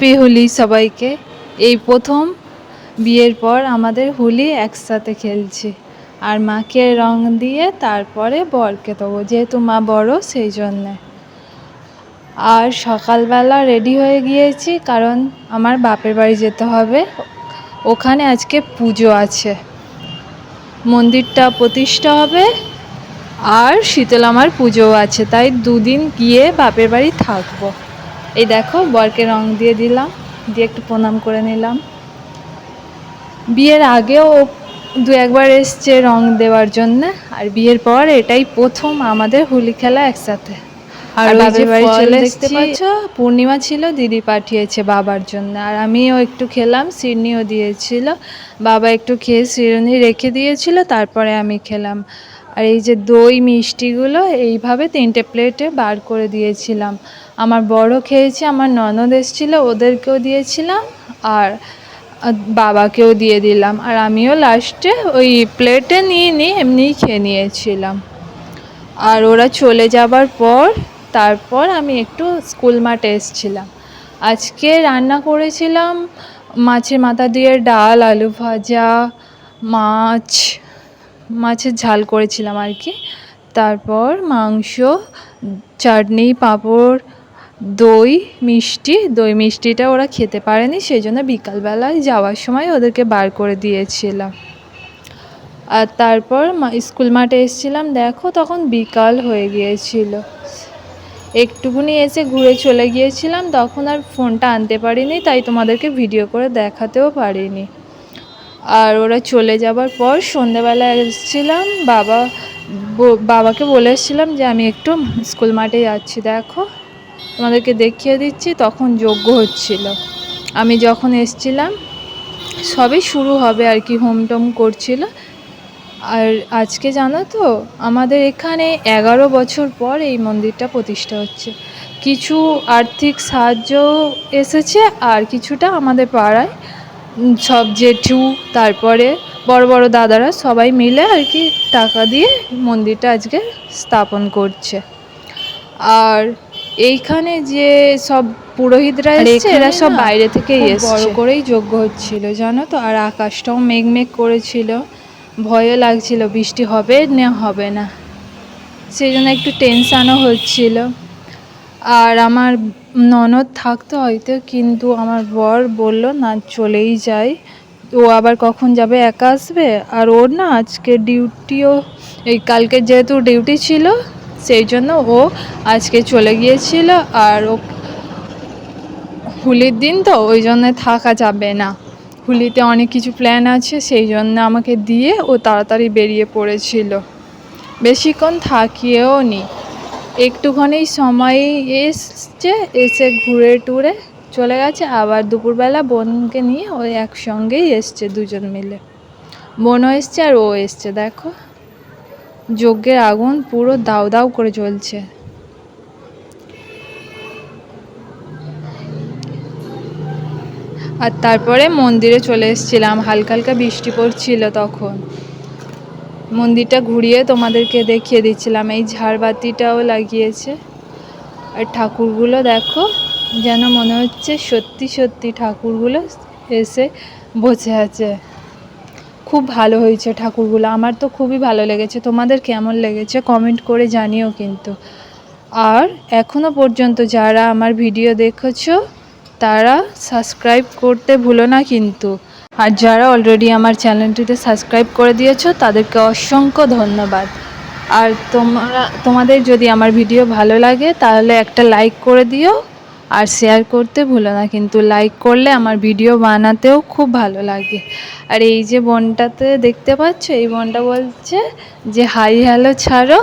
Happy Holi সবাইকে। এই প্রথম বিয়ের পর আমাদের হোলি একসাথে খেলছি, আর মাকে রং দিয়ে তারপরে বরকে দেবো, যেহেতু মা বড় সেই জন্যে। আর সকালবেলা রেডি হয়ে গিয়েছি, কারণ আমার বাপের বাড়ি যেতে হবে, ওখানে আজকে পুজো আছে, মন্দিরটা প্রতিষ্ঠা হবে আর শীতলামার পুজোও আছে, তাই দুদিন গিয়ে বাপের বাড়ি থাকবো। এই দেখো বরকে রং দিয়ে দিলাম, দিয়ে একটু প্রণাম করে নিলাম। বিয়ের আগেও দু একবার এসছে রং দেওয়ার জন্য, আর বিয়ের পর এটাই প্রথম আমাদের হোলি খেলা একসাথে। আর বাবার বাড়ি চলে দেখতে পাচ্ছ, পূর্ণিমা ছিল, দিদি পাঠিয়েছে বাবার জন্য, আর আমিও একটু খেলাম, সিরনিও দিয়েছিল, বাবা একটু খেয়ে সিরনি রেখে দিয়েছিল, তারপরে আমি খেলাম। আর এই যে দই মিষ্টিগুলো এইভাবে 3টে প্লেটে বার করে দিয়েছিলাম। আমার বড় খেয়েছে, আমার ননদ এসেছিলো, ওদেরকেও দিয়েছিলাম, আর বাবাকেও দিয়ে দিলাম, আর আমিও লাস্টে ওই প্লেটে নিয়ে এমনিই খেয়ে নিয়েছিলাম। আর ওরা চলে যাবার পর তারপর আমি একটু স্কুল মাঠে এসেছিলাম। আজকে রান্না করেছিলাম মাছের মাথা দিয়ে ডাল, আলু ভাজা, মাছের ঝাল করেছিলাম আর কি, তারপর মাংস, চাটনি, পাঁপড়, দই মিষ্টিটা ওরা খেতে পারেনি, সেই জন্য বিকালবেলায় যাওয়ার সময় ওদেরকে বার করে দিয়েছিলাম। আর তারপর স্কুল মাঠে এসেছিলাম, দেখো তখন বিকাল হয়ে গিয়েছিল, একটুকুনি এসে ঘুরে চলে গিয়েছিলাম, তখন আর ফোনটা আনতে পারিনি, তাই তোমাদেরকে ভিডিও করে দেখাতেও পারিনি। আর ওরা চলে যাবার পর সন্ধেবেলা এসেছিলাম, বাবাকে বলে এসেছিলাম যে আমি একটু স্কুল মাঠে যাচ্ছি, দেখো তোমাদেরকে দেখিয়ে দিচ্ছি, তখন যজ্ঞ হচ্ছিল। আমি যখন এসেছিলাম সবই শুরু হবে আর কি, হোম করছিল। আর আজকে জানো তো আমাদের এখানে 11 বছর পর এই মন্দিরটা প্রতিষ্ঠা হচ্ছে। কিছু আর্থিক সাহায্য এসেছে, আর কিছুটা আমাদের পাড়ায় সব জেঠু, তারপরে বড় বড় দাদারা সবাই মিলে আর কি টাকা দিয়ে মন্দিরটা আজকে স্থাপন করছে। আর এইখানে যে সব পুরোহিতরা এসেছে, এরা সব বাইরে থেকেই এসেছে, বড় করেই যজ্ঞ হচ্ছিল জানো তো। আর আকাশটাও মেঘ করেছিল, ভয়ও লাগছিল বৃষ্টি হবে না হবে না, সেই জন্য একটু টেনশানও হচ্ছিল। আর আমার ননদ থাকতে হয়তো, কিন্তু আমার বর বলল না চলেই যাই, ও আবার কখন যাবে, একা আসবে। আর ওর না আজকে ডিউটিও, এই কালকে যেহেতু ডিউটি ছিল সেই জন্য ও আজকে চলে গিয়েছিল, আর ও হোলির দিন তো ওই জন্য থাকা যাবে না, হোলিতে অনেক কিছু প্ল্যান আছে, সেই জন্য আমাকে দিয়ে ও তাড়াতাড়ি বেরিয়ে পড়েছিল, বেশিক্ষণ থাকিয়েও নি, একটুখানি সময় এসছে, এসে ঘুরে টুরে চলে গেছে। আবার দুপুরবেলা বোনকে নিয়ে ওই একসঙ্গেই এসছে, দুজন মিলে, বোনও এসছে আর ও এসছে। দেখো যজ্ঞের আগুন পুরো দাউ দাউ করে জ্বলছে। আর তারপরে মন্দিরে চলে এসেছিলাম, হালকা হালকা বৃষ্টি পড়ছিল, তখন মন্দিরটা ঘুরিয়ে তোমাদেরকে দেখিয়ে দিচ্ছিলাম। এই ঝাড়বাতিটাও লাগিয়েছে, আর ঠাকুরগুলো দেখো, যেন মনে হচ্ছে সত্যি সত্যি ঠাকুরগুলো এসে বসে আছে। খুব ভালো হয়েছে ঠাকুরগুলো, আমার তো খুবই ভালো লেগেছে। তোমাদের কেমন লেগেছে কমেন্ট করে জানিও কিন্তু। আর এখনও পর্যন্ত যারা আমার ভিডিও দেখেছো তারা সাবস্ক্রাইব করতে ভুলো না কিন্তু। আর যারা অলরেডি আমার চ্যানেলটিতে সাবস্ক্রাইব করে দিয়েছো তাদেরকে অসংখ্য ধন্যবাদ। আর তোমাদের যদি আমার ভিডিও ভালো লাগে তাহলে একটা লাইক করে দিও, আর শেয়ার করতে ভুলো না কিন্তু। লাইক করলে আমার ভিডিও বানাতেও খুব ভালো লাগে। আর এই যে বোনটাতে দেখতে পাচ্ছ, এই বোনটা বলছে যে হাই হ্যালো ছাড়ো,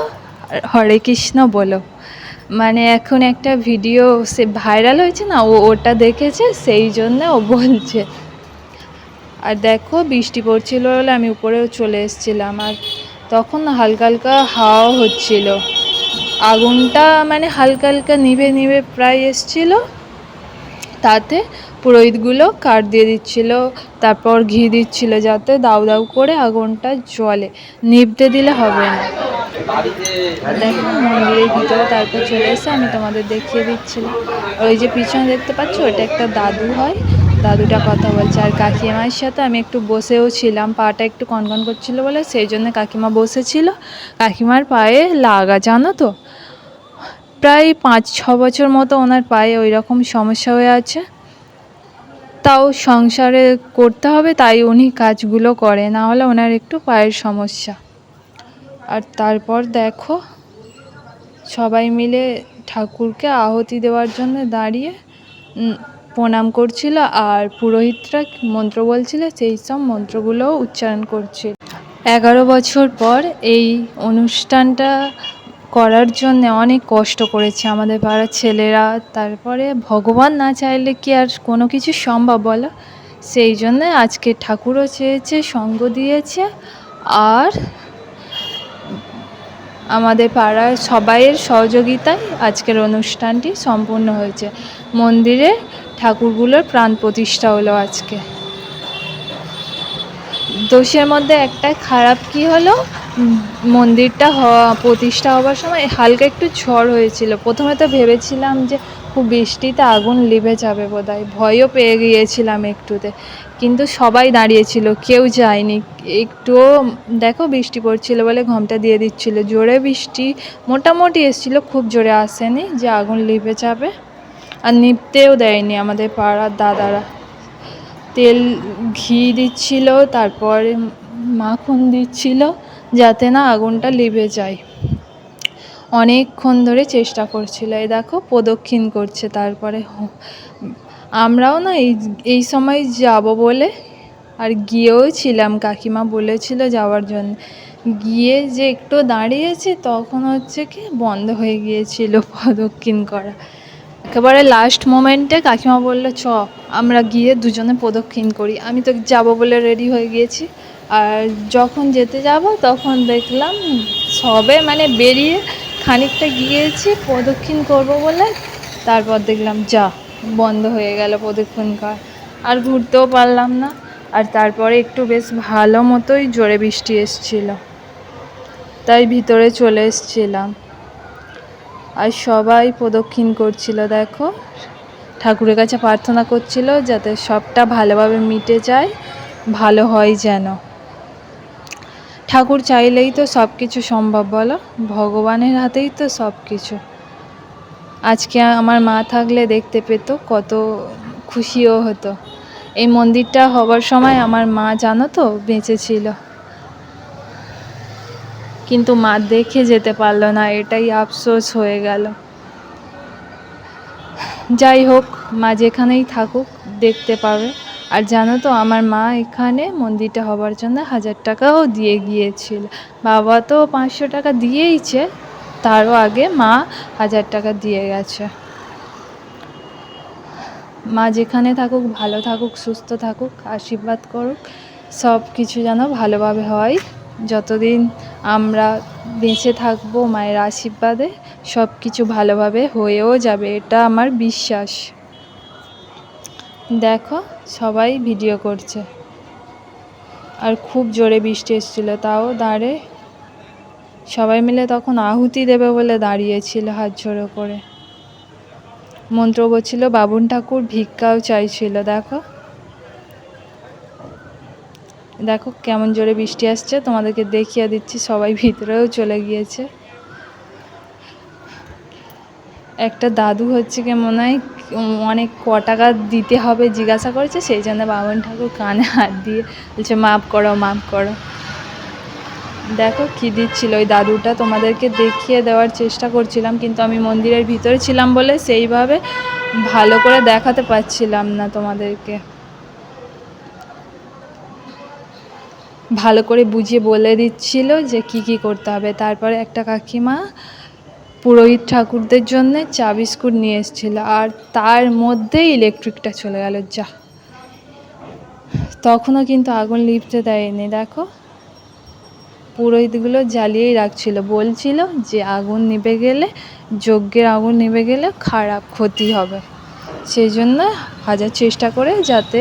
হরে কৃষ্ণ বলো, মানে এখন একটা ভিডিও সে ভাইরাল হয়েছে না, ওটা দেখেছে, সেই জন্য ও বলছে। আর দেখো বৃষ্টি পড়ছিল বলে আমি উপরেও চলে এসেছিলাম, আর তখন হালকা হালকা হাওয়া হচ্ছিল, আগুনটা মানে হালকা হালকা নিভে প্রায় এসছিল। তাতে পুরোহিতগুলো কাঠ দিয়ে দিচ্ছিল, তারপর ঘি দিচ্ছিল যাতে দাউ দাউ করে আগুনটা জ্বলে, নিভতে দিলে হবে না। দেখো মন্দিরের ভিতরে তারপর চলে এসে আমি তোমাদের দেখিয়ে দিচ্ছিলাম। ওই যে পিছনে দেখতে পাচ্ছ ওটা একটা দাদু হয়, দাদুটা কথা বলছে। আর কাকিমার সাথে আমি একটু বসেও ছিলাম, পাটা একটু কনকন করছিল বলে সেই জন্য কাকিমা বসেছিল। কাকিমার পায়ে লাগা, জানো তো, প্রায় 5-6 বছর মতো ওনার পায়ে ওই রকম সমস্যা হয়ে আছে। তাও সংসারে করতে হবে তাই উনি কাজগুলো করে, না হলে ওনার একটু পায়ের সমস্যা। আর তারপর দেখো সবাই মিলে ঠাকুরকে আহুতি দেওয়ার জন্য দাঁড়িয়ে প্রণাম করছিল, আর পুরোহিতরা মন্ত্র বলছিল, সেই সব মন্ত্রগুলোও উচ্চারণ করছিল। 11 বছর পর এই অনুষ্ঠানটা করার জন্য অনেক কষ্ট করেছে আমাদের পাড়ার ছেলেরা। তারপরে ভগবান না চাইলে কি আর কোনো কিছু সম্ভব বলো? সেই জন্য আজকে ঠাকুরও চেয়েছে, সঙ্গ দিয়েছে, আর আমাদের পাড়ার সবাইয়ের সহযোগিতায় আজকের অনুষ্ঠানটি সম্পূর্ণ হয়েছে। মন্দিরে ঠাকুরগুলোর প্রাণ প্রতিষ্ঠা হলো আজকে। দোষের মধ্যে একটা খারাপ কি হলো, মন্দিরটা প্রতিষ্ঠা হওয়ার সময় হালকা একটু ঝড় হয়েছিল। প্রথমে তো ভেবেছিলাম যে খুব বৃষ্টিতে আগুন লিভে যাবে বোধহয়, ভয়ও পেয়ে গিয়েছিলাম একটুতে, কিন্তু সবাই দাঁড়িয়েছিল, কেউ যায়নি। একটুও দেখো বৃষ্টি পড়ছিল বলে ঘোমটা দিয়ে দিচ্ছিল, জোরে বৃষ্টি মোটামুটি এসেছিলো, খুব জোরে আসেনি যে আগুন লিভে যাবে। আর নিভতেও দেয়নি আমাদের পাড়ার দাদারা, তেল ঘি দিচ্ছিল, তারপরে মাখন দিচ্ছিল যাতে না আগুনটা লিভে যায়। অনেকক্ষণ ধরে চেষ্টা করছিল। এই দেখো প্রদক্ষিণ করছে। তারপরে আমরাও না এই সময় যাব বলে আর গিয়েও ছিলাম, কাকিমা বলেছিল যাওয়ার জন্য। গিয়ে যে একটু দাঁড়িয়েছি তখন হচ্ছে কি বন্ধ হয়ে গিয়েছিল প্রদক্ষিণ করা। একেবারে লাস্ট মোমেন্টে কাকিমা বললো চ আমরা গিয়ে দুজনে প্রদক্ষিণ করি। আমি তো যাব বলে রেডি হয়ে গিয়েছি। আর যখন যেতে যাব তখন দেখলাম সবে মানে বেরিয়ে খানিকটা গিয়েছি প্রদক্ষিণ করব বলে, তারপর দেখলাম যা বন্ধ হয়ে গেল প্রদক্ষিণ করা, আর ঘুরতেও পারলাম না। আর তারপরে একটু বেশ ভালো মতোই জোরে বৃষ্টি এসছিল, তাই ভিতরে চলে এসছিলাম। আর সবাই প্রদক্ষিণ করছিল, দেখো ঠাকুরের কাছে প্রার্থনা করছিল যাতে সবটা ভালোভাবে মিটে যায়, ভালো হয় যেন। ঠাকুর চাইলেই তো সব কিছু সম্ভব বলো, ভগবানের হাতেই তো সব কিছু। আজকে আমার মা থাকলে দেখতে পেতো, কত খুশিও হতো। এই মন্দিরটা হবার সময় আমার মা জানো তো বেঁচে ছিল, কিন্তু মা দেখে যেতে পারলো না, এটাই আফসোস হয়ে গেল। যাই হোক, মা যেখানেই থাকুক দেখতে পাবে। আর জানো তো আমার মা এখানে মন্দিরটা হবার জন্য 1000 টাকাও দিয়ে গিয়েছিল। বাবা তো 500 টাকা দিয়েইছে, তারও আগে মা 1000 টাকা দিয়ে গেছে। মা যেখানে থাকুক ভালো থাকুক, সুস্থ থাকুক, আশীর্বাদ করুক, সব কিছু যেন ভালোভাবে হয়। যতদিন আমরা বেঁচে থাকবো মায়ের আশীর্বাদে সব কিছু ভালোভাবে হয়েও যাবে, এটা আমার বিশ্বাস। দেখো সবাই ভিডিও করছে, আর খুব জোরে বৃষ্টি এসেছিলো, তাও দাঁড়ে সবাই মিলে তখন আহুতি দেবে বলে দাঁড়িয়েছিল হাত জোড়ো করে। মন্ত্র বলছিল, বাবুন ঠাকুর ভিক্ষাও চাইছিল। দেখো দেখো কেমন জোরে বৃষ্টি আসছে, তোমাদেরকে দেখিয়ে দিচ্ছি। সবাই ভিতরেও চলে গিয়েছে। একটা দাদু হচ্ছে কি মনে হয় অনেক টাকা দিতে হবে জিজ্ঞাসা করেছে, সেই জন্য বামন ঠাকুর কানে হাত দিয়ে বলছে মাফ করো মাফ করো। দেখো কী দিচ্ছিল ওই দাদুটা, তোমাদেরকে দেখিয়ে দেওয়ার চেষ্টা করছিলাম, কিন্তু আমি মন্দিরের ভিতরে ছিলাম বলে সেইভাবে ভালো করে দেখাতে পারছিলাম না তোমাদেরকে। ভালো করে বুঝিয়ে বলে দিচ্ছিল যে কি কি করতে হবে। তারপরে একটা কাকিমা পুরোহিত ঠাকুরদের জন্য চা বিস্কুট নিয়ে এসেছিলো, আর তার মধ্যেই ইলেকট্রিকটা চলে গেল। যা, তখনও কিন্তু আগুন লিভতে দেয়নি। দেখো পুরোহিতগুলো জ্বালিয়েই রাখছিল, বলছিল যে আগুন নিভে গেলে, যজ্ঞের আগুন নিভে গেলে খারাপ ক্ষতি হবে, সেই জন্য হাজার চেষ্টা করে যাতে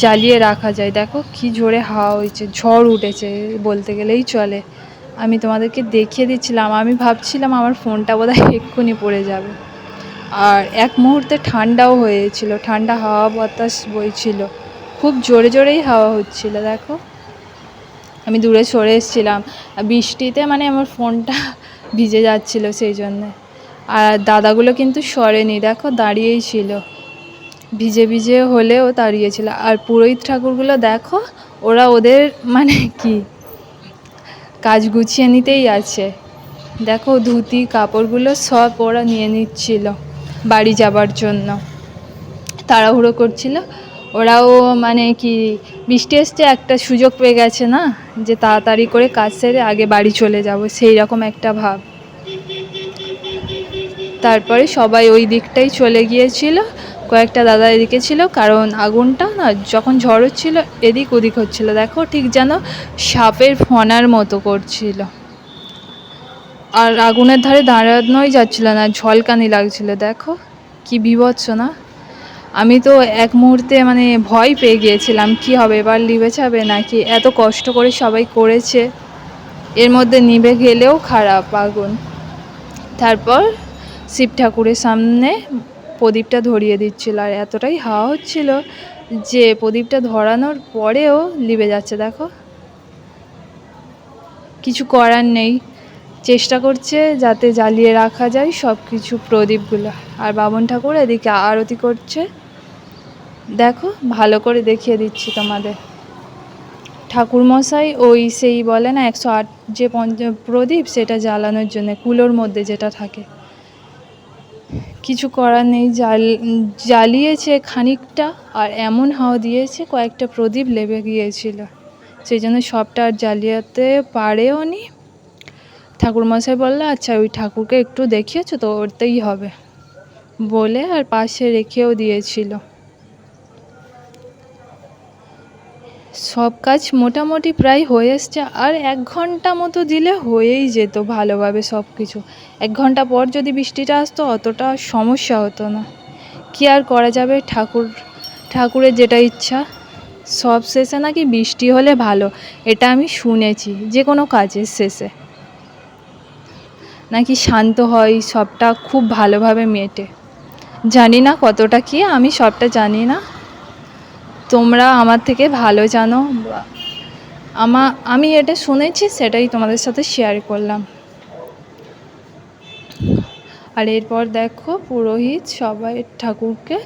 জ্বালিয়ে রাখা যায়। দেখো কি জোরে হাওয়া হয়েছে, ঝড় উঠেছে বলতে গেলেই চলে। আমি তোমাদেরকে দেখিয়ে দিচ্ছিলাম, আমি ভাবছিলাম আমার ফোনটা বোধহয় এক্ষুনি পড়ে যাবে। আর এক মুহূর্তে ঠান্ডাও হয়েছিল, ঠান্ডা হাওয়া বাতাস বইছিল, খুব জোরে জোরেই হাওয়া হচ্ছিল। দেখো আমি দূরে সরে এসেছিলাম, বৃষ্টিতে মানে আমার ফোনটা ভিজে যাচ্ছিল সেই জন্যে। আর দাদাগুলো কিন্তু সরেনি, দেখো দাঁড়িয়েই ছিল, ভিজে ভিজে হলেও দাঁড়িয়েছিল। আর পুরোহিত ঠাকুরগুলো দেখো, ওরা ওদের মানে কি কাজ গুছিয়ে নিতেই আছে। দেখো ধুতি কাপড়গুলো সব ওরা নিয়ে নিচ্ছিল বাড়ি যাবার জন্য, তাড়াহুড়ো করছিল। ওরাও মানে কি বৃষ্টি এসছে, একটা সুযোগ পেয়ে গেছে না, যে তাড়াতাড়ি করে কাজ সেরে আগে বাড়ি চলে যাব, সেই রকম একটা ভাব। তারপরে সবাই ওই দিকটাই চলে গিয়েছিল, কয়েকটা দাদা এদিকে ছিল, কারণ আগুনটা না যখন ঝড় হচ্ছিল এদিক ওদিক হচ্ছিল। দেখো ঠিক যেন সাপের ফনার মতো করছিল, আর আগুনের ধারে দাঁড়ানোই যাচ্ছিল না, ঝলকানি লাগছিল। দেখো কি বীভৎস না। আমি তো এক মুহূর্তে মানে ভয় পেয়ে গিয়েছিলাম, কি হবে এবার, নিভে যাবে নাকি। এত কষ্ট করে সবাই করেছে, এর মধ্যে নিভে গেলেও খারাপ আগুন। তারপর শিব ঠাকুরের সামনে প্রদীপটা ধরিয়ে দিচ্ছিল, আর এতটাই হাওয়া হচ্ছিল যে প্রদীপটা ধরানোর পরেও নিভে যাচ্ছে। দেখো কিছু করার নেই, চেষ্টা করছে যাতে জ্বালিয়ে রাখা যায় সব কিছু প্রদীপগুলো। আর বামন ঠাকুর এদিকে আরতি করছে, দেখো ভালো করে দেখিয়ে দিচ্ছি তোমাদের। ঠাকুরমশাই ওই সেই বলে না 108 যে প্রদীপ, সেটা জ্বালানোর জন্য কুলোর মধ্যে যেটা থাকে। কিছু করার নেই, জ্বালিয়েছে খানিকটা, আর এমন হাওয়া দিয়েছে কয়েকটা প্রদীপ লেবে গিয়েছিল, সেই জন্য সবটা আর জ্বালিয়াতে পারেও নি। ঠাকুরমশাই বললো আচ্ছা ওই ঠাকুরকে একটু দেখিয়েছো তো, ওরতেই হবে বলে আর পাশে রেখেও দিয়েছিল। সব কাজ মোটামুটি প্রায় হয়ে এসছে, আর 1 ঘন্টা মতো দিলে হয়েই যেত ভালোভাবে সব কিছু। 1 ঘন্টা পর যদি বৃষ্টিটা আসতো অতটা সমস্যা হতো না। কি আর করা যাবে, ঠাকুরের যেটা ইচ্ছা। সব শেষে নাকি বৃষ্টি হলে ভালো, এটা আমি শুনেছি, যে কোনো কাজের শেষে নাকি শান্ত হয়, সবটা খুব ভালোভাবে মেটে। জানি না কতটা কি, আমি সবটা জানি না, তোমরা আমার থেকে ভালো জানো। আমি এটা শুনেছি, সেটাই তোমাদের সাথে শেয়ার করলাম। আর এরপর দেখো পুরোহিত সবাই ঠাকুরকে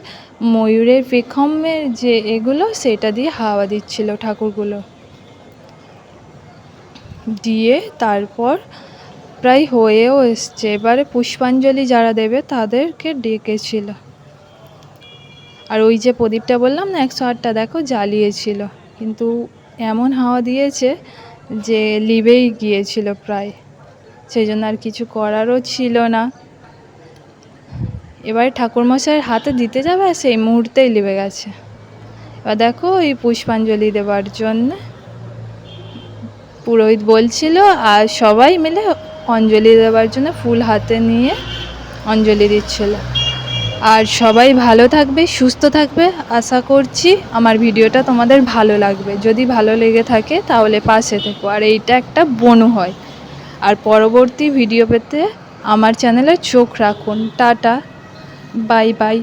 ময়ূরের পেখমের যে এগুলো সেটা দিয়ে হাওয়া দিচ্ছিল ঠাকুরগুলো দিয়ে। তারপর প্রায় হয়েও এসছে, এবারে পুষ্পাঞ্জলি যারা দেবে তাদেরকে ডেকেছিল। আর ওই যে প্রদীপটা বললাম না 108টা, দেখো জ্বালিয়েছিল, কিন্তু এমন হাওয়া দিয়েছে যে লিবেই গিয়েছিল প্রায়, সেই জন্য আর কিছু করারও ছিল না। এবারে ঠাকুরমশাইয়ের হাতে দিতে যাবে, আর সেই মুহূর্তেই লিবে গেছে। এবার দেখো এই পুষ্পাঞ্জলি দেওয়ার জন্য পুরোহিত বলছিল, আর সবাই মিলে অঞ্জলি দেওয়ার জন্য ফুল হাতে নিয়ে অঞ্জলি দিচ্ছিল। আর সবাই ভালো থাকবে, সুস্থ থাকবে, আশা করছি আমার ভিডিওটা তোমাদের ভালো লাগবে। যদি ভালো লেগে থাকে তাহলে পাশে থেকো, আর এইটা একটা বনু হয়। আর পরবর্তী ভিডিও পেতে আমার চ্যানেলে চোখ রাখুন। Tata, bye bye.